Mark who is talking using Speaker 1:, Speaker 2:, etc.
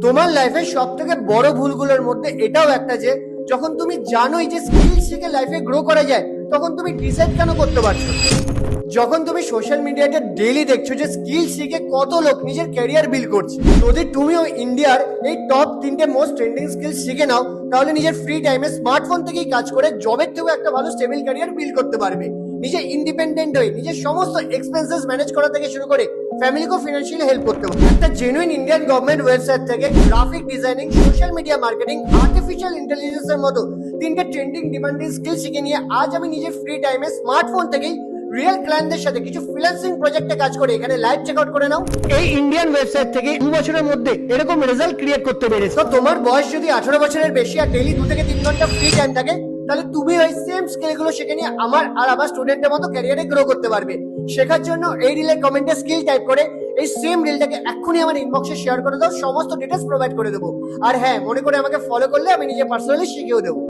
Speaker 1: তোমার লাইফের সব থেকে বড় ভুলগুলোর মধ্যে এটাও একটা যে যখন তুমি জানোই যে স্কিল শিখে লাইফে গ্রো করা যায় তখন তুমি ডিসাইড কেন করতে পারছো না? যখন তুমি সোশ্যাল মিডিয়াতে ডেইলি দেখছো যে স্কিল শিখে কত লোক নিজের ক্যারিয়ার বিল্ড করছে, যদি তুমিও ইন্ডিয়ার এই টপ 3টে মোস্ট ট্রেন্ডিং স্কিল শিখে নাও তাহলে নিজের ফ্রি টাইমে স্মার্টফোন থেকেই কাজ করে জবের থেকেও একটা ভালো স্টেবল ক্যারিয়ার বিল্ড করতে পারবে। নিজে ইন্ডিপেন্ডেন্ট হয়ে নিজের সমস্ত এক্সপেন্সেস ম্যানেজ করা থেকে শুরু করে ফ্যামিলিকেও ফিনান্সিয়ালি হেল্প করতে পারবে। একটা জেনুইন ইন্ডিয়ান গভর্নমেন্ট ওয়েবসাইট থেকে graphic designing, social media marketing, artificial ইন্টেলিজেন্সের মতো 3টে ট্রেন্ডিং ডিমান্ডিং স্কিল শিখে নিয়ে আজ আমি নিজের ফ্রি টাইমে স্মার্টফোন থেকেই রিয়েল ক্লায়েন্টদের সাথে কিছু ফ্রিল্যান্সিং প্রজেক্টে কাজ করে এখানে লাইভ চেক আউট করে নাও। এই ইন্ডিয়ান ওয়েবসাইট থেকে 2 বছরের মধ্যে এরকম রেজাল্ট ক্রিয়েট করতে পেরেছো। তো তোমার বয়স যদি 18 বছরের বেশি আর ডেইলি 2 থেকে 3 ঘন্টা ফ্রি টাইম থাকে তাহলে তুমি ওই সেম স্কিলগুলো শিখে নিয়ে আমার স্টুডেন্টের মতো ক্যারিয়ারে গ্রো করতে পারবে। শেখার জন্য এই রিলের কমেন্টে স্কিল টাইপ করে এই সেম রিলটাকে এক্ষুনি আমার ইনবক্সে শেয়ার করে দাও, সমস্ত ডিটেলস প্রোভাইড করে দেবো। আর হ্যাঁ, মনে করে আমাকে ফলো করলে আমি নিজে পার্সোনালি শিখিয়েও দেবো।